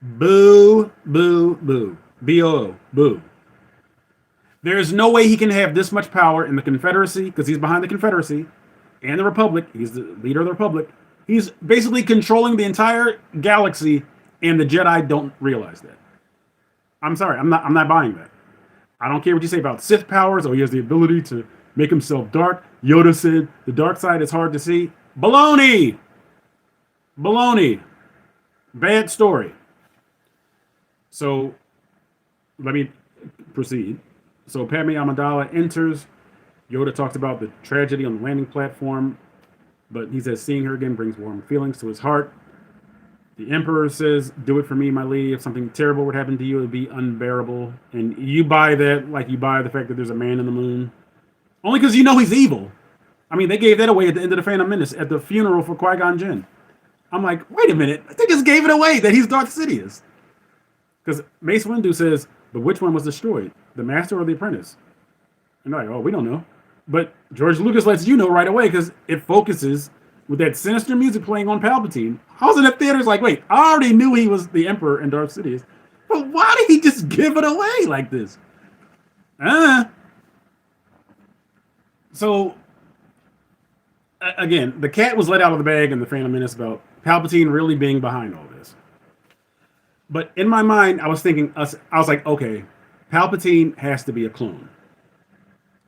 Boo, boo, boo. B-O-O, boo. There's no way he can have this much power in the Confederacy, because he's behind the Confederacy, and the Republic. He's the leader of the Republic. He's basically controlling the entire galaxy, and the Jedi don't realize that. I'm sorry, I'm not buying that. I don't care what you say about Sith powers. Oh, he has the ability to make himself dark. Yoda said the dark side is hard to see. Baloney! Baloney. Bad story. So let me proceed. So Padme Amidala enters. Yoda talks about the tragedy on the landing platform, but he says seeing her again brings warm feelings to his heart. The Emperor says, "Do it for me, my lady. If something terrible would happen to you, it would be unbearable." And you buy that like you buy the fact that there's a man in the moon, only because you know he's evil. I mean, they gave that away at the end of the Phantom Menace at the funeral for Qui-Gon Jinn. I'm like, wait a minute, they just gave it away that he's Darth Sidious. Because Mace Windu says, "But which one was destroyed, the Master or the Apprentice?" And they're like, "Oh, we don't know." But George Lucas lets you know right away because it focuses with that sinister music playing on Palpatine. I was in the theaters like, wait, I already knew he was the Emperor and Darth Sidious, but why did he just give it away like this? So, again, the cat was let out of the bag in the Phantom Menace about Palpatine really being behind all this. But in my mind, I was thinking, I was like, okay, Palpatine has to be a clone.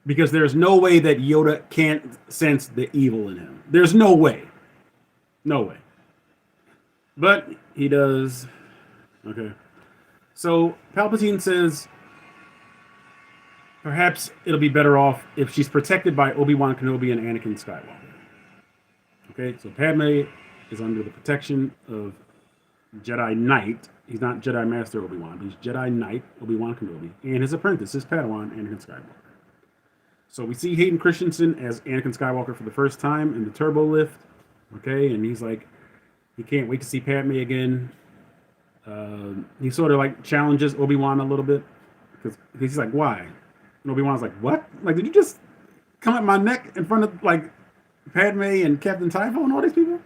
Because there's no way that Yoda can't sense the evil in him. There's no way. No way. But he does. Okay. So Palpatine says, perhaps it'll be better off if she's protected by Obi-Wan Kenobi and Anakin Skywalker. Okay, so Padme is under the protection of Jedi Knight. He's not Jedi Master Obi-Wan. He's Jedi Knight Obi-Wan Kenobi. And his apprentice, his Padawan, Anakin Skywalker. So we see Hayden Christensen as Anakin Skywalker for the first time in the turbo lift. Okay, and he's like, he can't wait to see Padme again. He sort of like challenges Obi-Wan a little bit. Because he's like, why? And Obi-Wan's like, what? Like, did you just come at my neck in front of like Padme and Captain Typho and all these people?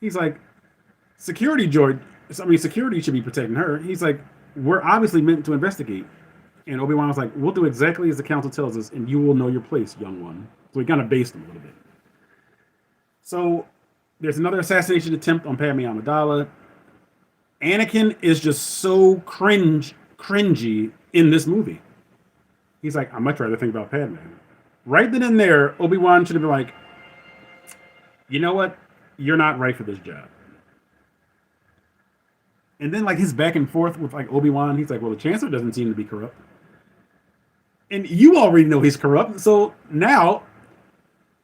He's like, security should be protecting her. He's like, we're obviously meant to investigate. And Obi-Wan was like, we'll do exactly as the council tells us, and you will know your place, young one. So he kind of based him a little bit. So there's another assassination attempt on Padme Amidala. Anakin is just so cringy in this movie. He's like, I'd much rather think about Padme. Right then and there, Obi-Wan should have been like, you know what? You're not right for this job. And then like his back and forth with like Obi-Wan, he's like, well, the Chancellor doesn't seem to be corrupt. And you already know he's corrupt. So now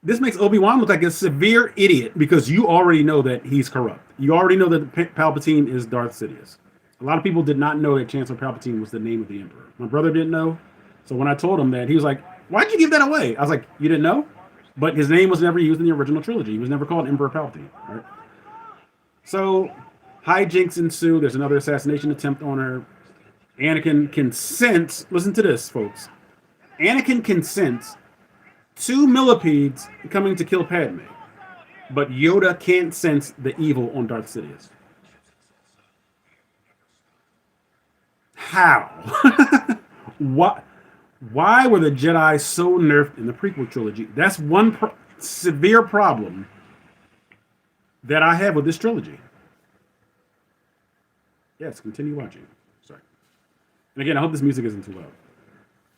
this makes Obi-Wan look like a severe idiot because you already know that he's corrupt. You already know that Palpatine is Darth Sidious. A lot of people did not know that Chancellor Palpatine was the name of the Emperor. My brother didn't know. So when I told him that, he was like, why'd you give that away? I was like, you didn't know? But his name was never used in the original trilogy. He was never called Emperor Palpatine. Right? So hijinks ensue. There's another assassination attempt on her. Anakin can sense, listen to this, folks. Anakin can sense 2 millipedes coming to kill Padme, but Yoda can't sense the evil on Darth Sidious. How? Why were the Jedi so nerfed in the prequel trilogy? That's one severe problem that I have with this trilogy. Yes, continue watching. Sorry. And again, I hope this music isn't too loud.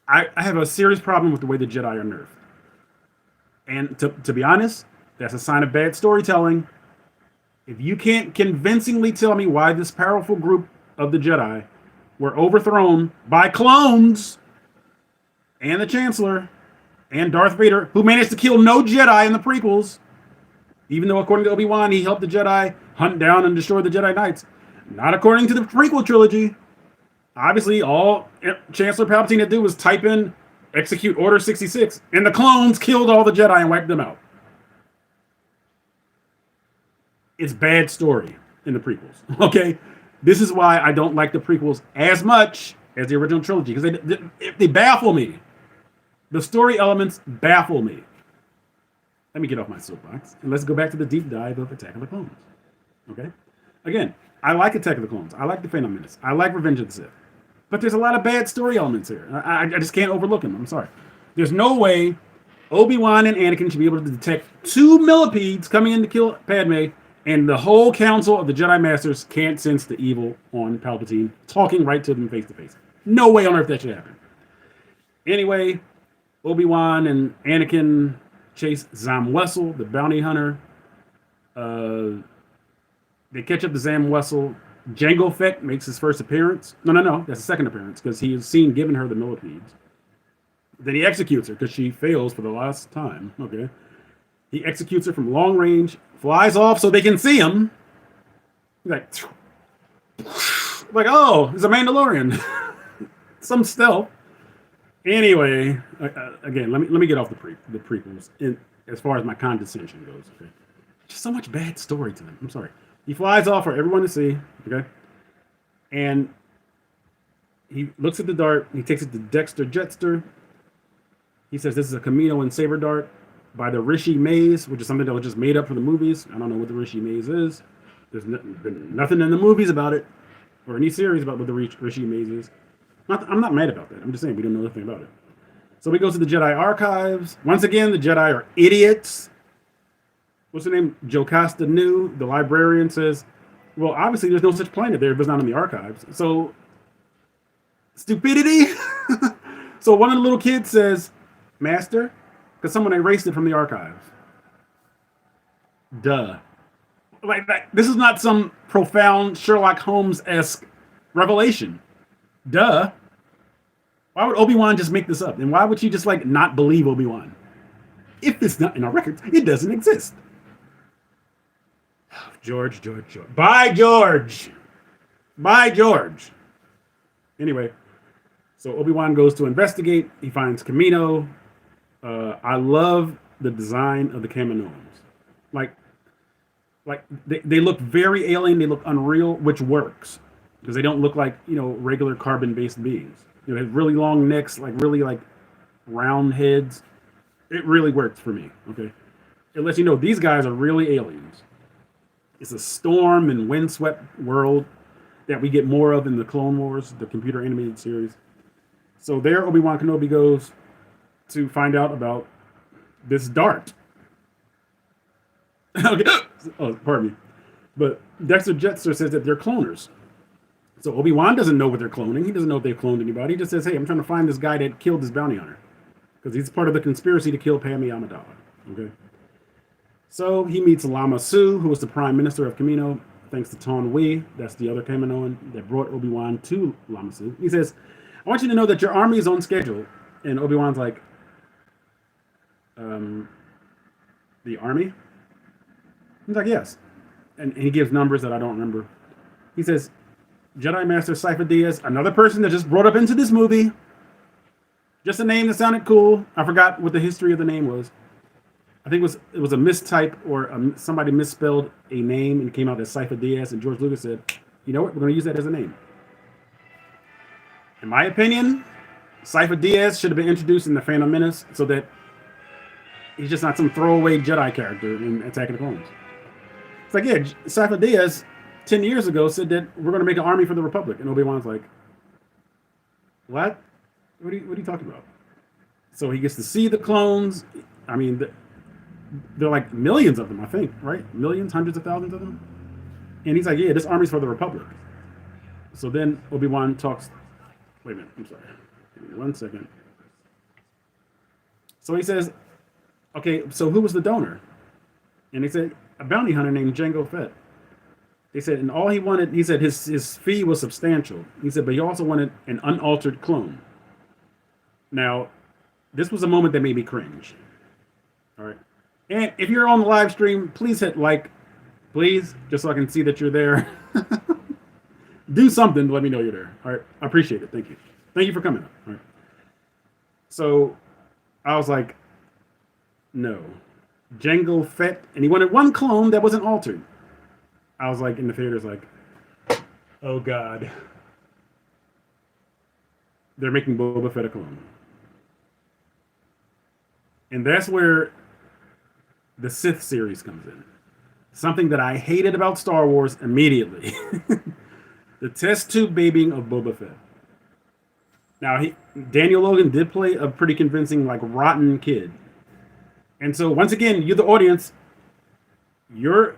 I have a serious problem with the way the Jedi are nerfed. And to be honest, that's a sign of bad storytelling. If you can't convincingly tell me why this powerful group of the Jedi were overthrown by clones and the Chancellor and Darth Vader, who managed to kill no Jedi in the prequels, even though according to Obi-Wan, he helped the Jedi hunt down and destroy the Jedi Knights. Not according to the prequel trilogy. Obviously, all Chancellor Palpatine had to do was type in execute Order 66, and the clones killed all the Jedi and wiped them out. It's bad story in the prequels, okay? This is why I don't like the prequels as much as the original trilogy, because they baffle me. The story elements baffle me. Let me get off my soapbox, and let's go back to the deep dive of Attack of the Clones, okay? Again, I like Attack of the Clones. I like The Phantom Menace. I like Revenge of the Sith. But there's a lot of bad story elements here. I just can't overlook them. I'm sorry. There's no way Obi-Wan and Anakin should be able to detect 2 millipedes coming in to kill Padme And the whole council of the Jedi Masters can't sense the evil on Palpatine, talking right to them face to face. No way on earth that should happen. Anyway, Obi-Wan and Anakin chase Zam Wesell, the bounty hunter. Uh, they catch up to Zam Wesell. Jango Fett makes his first appearance. No. That's the second appearance because he is seen giving her the millipedes. Then he executes her because she fails for the last time. Okay. He executes her from long range, flies off so they can see him. He's like, oh, it's a Mandalorian. Some stealth. Anyway, again, let me get off the prequels as far as my condescension goes. Okay, just so much bad story to them. I'm sorry. He flies off for everyone to see. Okay, and he looks at the dart. He takes it to Dexter Jetster. He says this is a Camino and Saber dart by the Rishi Maze, which is something that was just made up for the movies. I don't know what the Rishi Maze is. There's been nothing in the movies about it or any series about what the Rishi Maze is. I'm not mad about that. I'm just saying we don't know anything about it. So we go to the Jedi archives. Once again, the Jedi are idiots. What's her name? Jocasta Nu, the librarian, says, well, obviously there's no such planet there if it's not in the archives. So, stupidity. So one of the little kids says, Master, because someone erased it from the archives. Duh. Like that. This is not some profound Sherlock Holmes-esque revelation. Duh. Why would Obi-Wan just make this up? And why would she just like not believe Obi-Wan? If it's not in our records, it doesn't exist. George. Bye, George. Bye, George. Anyway, so Obi-Wan goes to investigate. He finds Camino. I love the design of the Kaminoans. Like they look very alien. They look unreal, which works. Because they don't look like, regular carbon-based beings. They have really long necks, like really like round heads. It really works for me, okay? It lets you know these guys are really aliens. It's a storm and windswept world that we get more of in the Clone Wars, the computer animated series. So there Obi-Wan Kenobi goes to find out about this dart. Okay. Oh, pardon me. But Dexter Jetster says that they're cloners. So Obi-Wan doesn't know what they're cloning. He doesn't know if they've cloned anybody. He just says, hey, I'm trying to find this guy that killed this bounty hunter. Because he's part of the conspiracy to kill Padme Amidala. Okay? So he meets Lama Su, who was the prime minister of Camino, thanks to Taun We. That's the other Kaminoan that brought Obi-Wan to Lama Su. He says, I want you to know that your army is on schedule. And Obi-Wan's like, the army? He's like, yes. And he gives numbers that I don't remember. He says, Jedi Master Cypher Diaz, another person that just brought up into this movie. Just a name that sounded cool. I forgot what the history of the name was. I think it was a mistype or somebody misspelled a name and it came out as Cypher Diaz. And George Lucas said, you know what? We're going to use that as a name. In my opinion, Cypher Diaz should have been introduced in the Phantom Menace so that he's just not some throwaway Jedi character in Attack of the Clones. It's like, yeah, Cypher Diaz 10 years ago said that we're going to make an army for the Republic. And Obi-Wan's like, what? What are you talking about? So he gets to see the clones. I mean, they're like millions of them, I think, right? Millions, hundreds of thousands of them. And he's like, yeah, this army's for the Republic. So then Obi-Wan talks. Wait a minute. I'm sorry. Give me 1 second. So he says, okay, so who was the donor? And they said, a bounty hunter named Jango Fett. They said, and all he wanted, he said his fee was substantial. He said, but he also wanted an unaltered clone. Now, this was a moment that made me cringe. All right. And if you're on the live stream, please hit like, please, just so I can see that you're there. Do something to let me know you're there. All right. I appreciate it. Thank you. Thank you for coming up. All right. So I was like, no. Jango Fett, and he wanted one clone that wasn't altered. I was like in the theaters, like, oh God. They're making Boba Fett a clone. And that's where the Sith series comes in. Something that I hated about Star Wars immediately. The test tube babying of Boba Fett. Now, Daniel Logan did play a pretty convincing, like, rotten kid. And so, once again, you're the audience. You're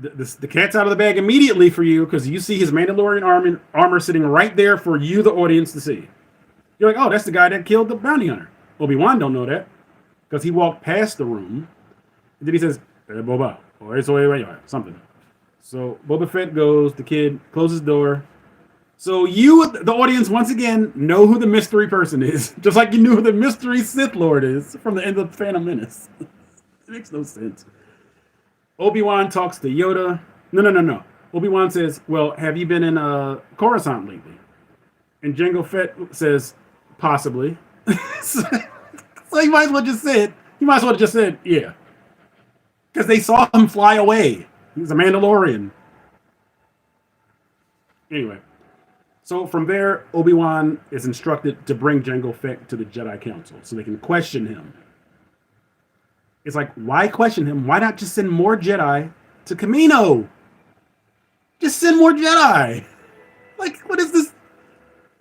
the cat's out of the bag immediately for you because you see his Mandalorian armor sitting right there for you, the audience, to see. You're like, oh, that's the guy that killed the bounty hunter. Obi-Wan don't know that because he walked past the room. And then he says, hey, Boba, or something. So Boba Fett goes, the kid closes the door. So you, the audience, once again, know who the mystery person is. Just like you knew who the mystery Sith Lord is from the end of Phantom Menace. It makes no sense. Obi-Wan talks to Yoda. No. Obi-Wan says, well, have you been in Coruscant lately? And Jango Fett says, possibly. So he might as well just said, yeah. Because they saw him fly away. He's a Mandalorian. Anyway. So from there, Obi-Wan is instructed to bring Jango Fett to the Jedi Council so they can question him. It's like, why question him? Why not just send more Jedi to Kamino? Just send more Jedi. Like, what is this?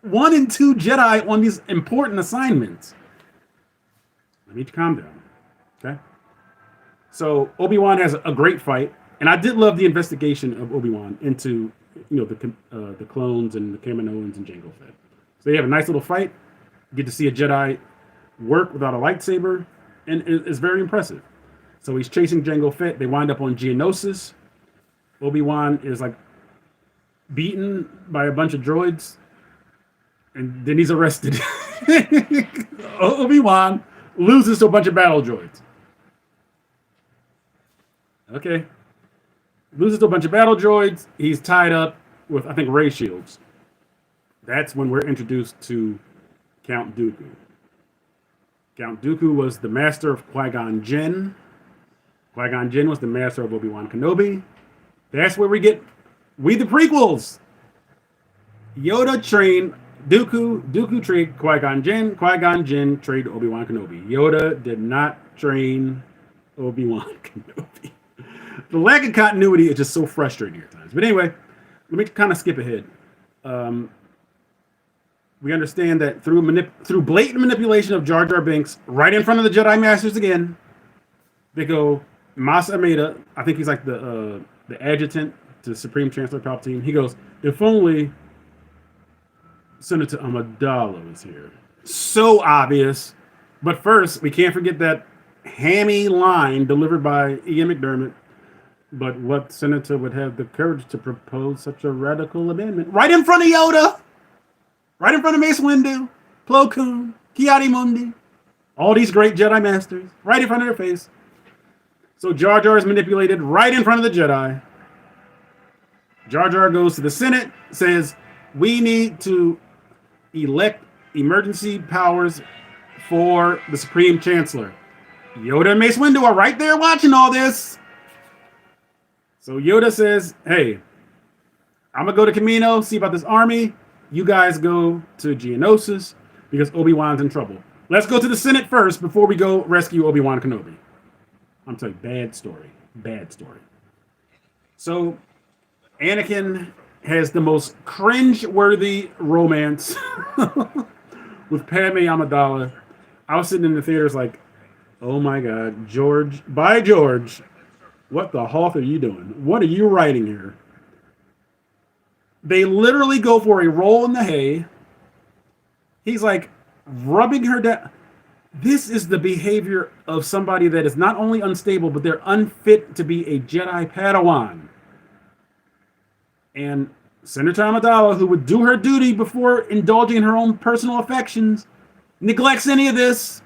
1 and 2 Jedi on these important assignments. Let me calm down. Okay? So Obi-Wan has a great fight. And I did love the investigation of Obi-Wan into the clones and the Kaminoans and Jango Fett. So they have a nice little fight. You get to see a Jedi work without a lightsaber, and it's very impressive. So he's chasing Jango Fett. They wind up on Geonosis. Obi-Wan is like beaten by a bunch of droids, and then he's arrested. Obi-Wan loses to a bunch of battle droids. Okay. Loses to a bunch of battle droids. He's tied up with, I think, ray shields. That's when we're introduced to Count Dooku. Count Dooku was the master of Qui-Gon Jinn. Qui-Gon Jinn was the master of Obi-Wan Kenobi. That's where we the prequels. Yoda trained Dooku. Dooku trained Qui-Gon Jinn. Qui-Gon Jinn trained Obi-Wan Kenobi. Yoda did not train Obi-Wan Kenobi. The lack of continuity is just so frustrating at times. But anyway, let me kind of skip ahead. We understand that through blatant manipulation of Jar Jar Binks, right in front of the Jedi Masters again, they go, Mas Amedda, I think he's like the adjutant to Supreme Chancellor Palpatine. He goes, if only Senator Amidala was here. So obvious. But first, we can't forget that hammy line delivered by Ian McDermott. But what senator would have the courage to propose such a radical amendment? Right in front of Yoda! Right in front of Mace Windu, Plo Koon, Ki-Adi-Mundi. All these great Jedi Masters. Right in front of their face. So Jar Jar is manipulated right in front of the Jedi. Jar Jar goes to the Senate, says, we need to elect emergency powers for the Supreme Chancellor. Yoda and Mace Windu are right there watching all this. So Yoda says, hey, I'm going to go to Kamino, see about this army. You guys go to Geonosis because Obi-Wan's in trouble. Let's go to the Senate first before we go rescue Obi-Wan Kenobi. I'm telling you, bad story. Bad story. So Anakin has the most cringe-worthy romance with Padme Amidala. I was sitting in the theaters like, oh my God, George, by George, what the hawk are you doing? What are you writing here? They literally go for a roll in the hay. He's like rubbing her down. This is the behavior of somebody that is not only unstable, but they're unfit to be a Jedi Padawan. And Senator Amidala, who would do her duty before indulging in her own personal affections, neglects any of this.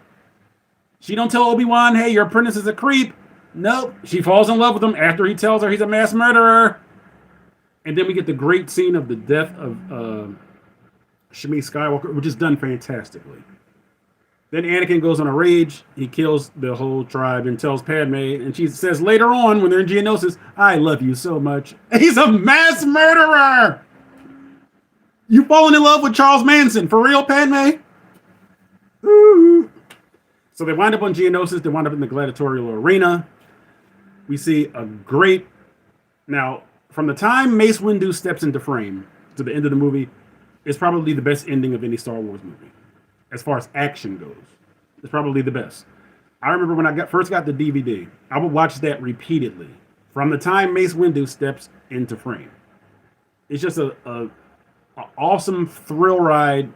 She don't tell Obi-Wan, hey, your apprentice is a creep. Nope. She falls in love with him after he tells her he's a mass murderer. And then we get the great scene of the death of Shmi Skywalker, which is done fantastically. Then Anakin goes on a rage. He kills the whole tribe and tells Padme, and she says later on when they're in Geonosis, I love you so much. He's a mass murderer! You falling in love with Charles Manson, for real, Padme? Ooh. So they wind up on Geonosis. They wind up in the gladiatorial arena. We see a great... Now, from the time Mace Windu steps into frame to the end of the movie, it's probably the best ending of any Star Wars movie. As far as action goes, it's probably the best. I remember when I first got the DVD, I would watch that repeatedly from the time Mace Windu steps into frame. It's just a awesome thrill ride.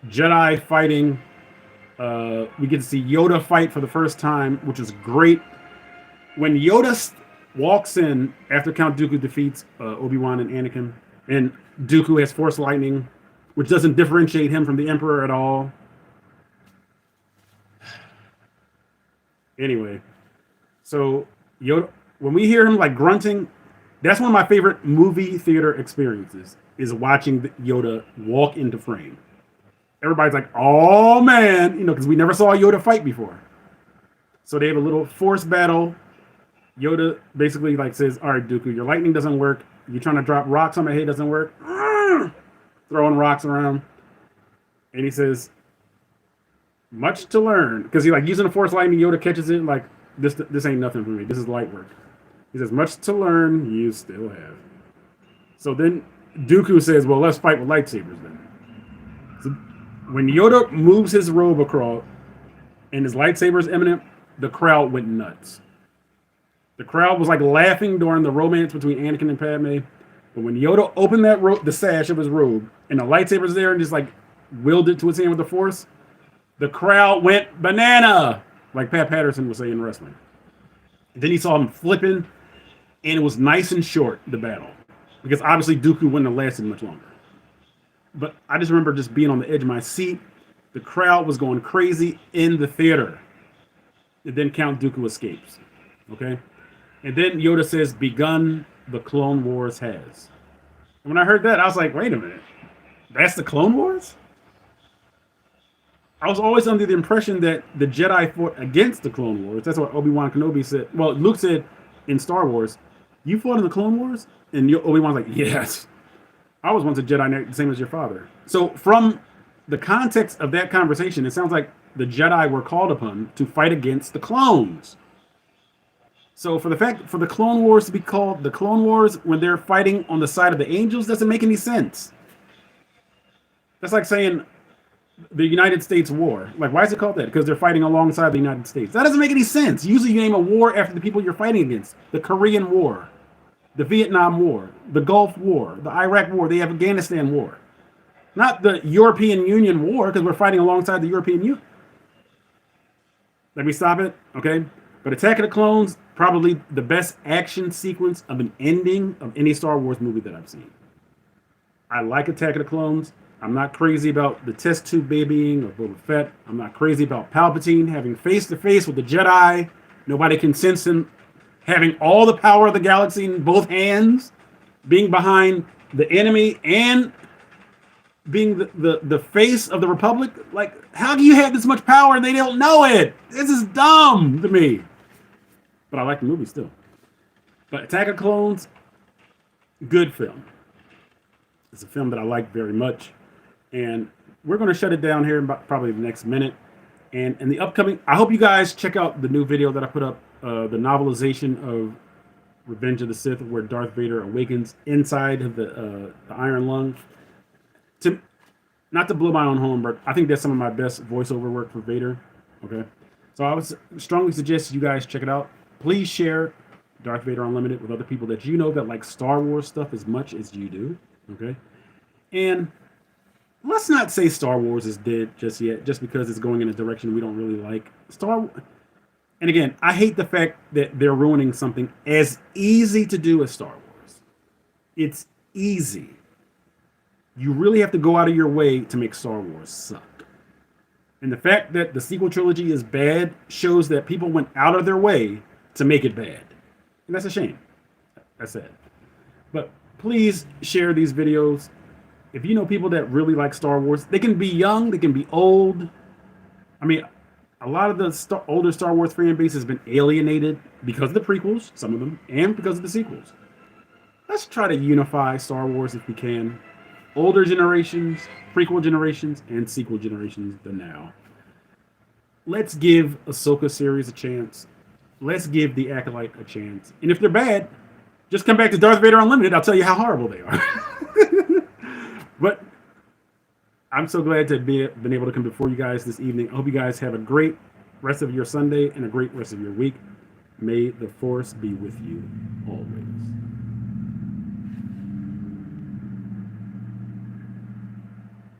Jedi fighting. We get to see Yoda fight for the first time, which is great. When Yoda walks in after Count Dooku defeats Obi-Wan and Anakin, and Dooku has Force Lightning, which doesn't differentiate him from the Emperor at all. Anyway, so Yoda, when we hear him like grunting, that's one of my favorite movie theater experiences, is watching Yoda walk into frame. Everybody's like, oh man, because we never saw Yoda fight before. So they have a little force battle. Yoda basically like says, all right, Dooku, your lightning doesn't work. You're trying to drop rocks on my head, doesn't work. Throwing rocks around. And he says, much to learn. Because he like using the force lightning, Yoda catches it like, this ain't nothing for me. This is light work. He says, much to learn, you still have. So then Dooku says, well, let's fight with lightsabers then. So when Yoda moves his robe across and his lightsaber is imminent, the crowd went nuts. The crowd was like laughing during the romance between Anakin and Padme. But when Yoda opened that the sash of his robe and the lightsaber's there and just like willed it to his hand with the force, the crowd went banana, like Pat Patterson was saying in wrestling. And then he saw him flipping, and it was nice and short, the battle. Because obviously Dooku wouldn't have lasted much longer. But I just remember just being on the edge of my seat. The crowd was going crazy in the theater. And then Count Dooku escapes. Okay? And then Yoda says, begun the Clone Wars has. And when I heard that, I was like, wait a minute. That's the Clone Wars? I was always under the impression that the Jedi fought against the Clone Wars. That's what Obi-Wan Kenobi said. Well, Luke said in Star Wars, you fought in the Clone Wars? And Obi-Wan's like, yes. I was once a Jedi, the same as your father. So from the context of that conversation, it sounds like the Jedi were called upon to fight against the clones. So for the Clone Wars to be called the Clone Wars when they're fighting on the side of the angels doesn't make any sense. That's like saying the United States War. Like, why is it called that? Because they're fighting alongside the United States. That doesn't make any sense. Usually you name a war after the people you're fighting against. The Korean War, the Vietnam War, the Gulf War, the Iraq War, the Afghanistan War. Not the European Union War, because we're fighting alongside the European Union. Let me stop it, okay? But Attack of the Clones, probably the best action sequence of an ending of any Star Wars movie that I've seen. I like Attack of the Clones. I'm not crazy about the test tube babying of Boba Fett. I'm not crazy about Palpatine having face-to-face with the Jedi. Nobody can sense him having all the power of the galaxy in both hands, being behind the enemy, and being the face of the Republic. Like, how do you have this much power and they don't know it? This is dumb to me. But I like the movie still. But Attack of Clones, good film. It's a film that I like very much. And we're going to shut it down here in about probably the next minute. And in the upcoming, I hope you guys check out the new video that I put up, the novelization of Revenge of the Sith, where Darth Vader awakens inside of the Iron Lung. Not to blow my own horn, but I think that's some of my best voiceover work for Vader. Okay, so I would strongly suggest you guys check it out. Please share Darth Vader Unlimited with other people that you know that like Star Wars stuff as much as you do. Okay, and let's not say Star Wars is dead just yet, just because it's going in a direction we don't really like. And again, I hate the fact that they're ruining something as easy to do as Star Wars. It's easy. You really have to go out of your way to make Star Wars suck. And the fact that the sequel trilogy is bad shows that people went out of their way to make it bad. And that's a shame. That's sad. But please share these videos. If you know people that really like Star Wars, they can be young, they can be old. I mean, a lot of the older Star Wars fan base has been alienated because of the prequels, some of them, and because of the sequels. Let's try to unify Star Wars if we can. Older generations, prequel generations, and sequel generations, the now. Let's give Ahsoka series a chance. Let's give The Acolyte a chance. And if they're bad, just come back to Darth Vader Unlimited. I'll tell you how horrible they are. But I'm so glad to have been able to come before you guys this evening. I hope you guys have a great rest of your Sunday and a great rest of your week. May the force be with you all.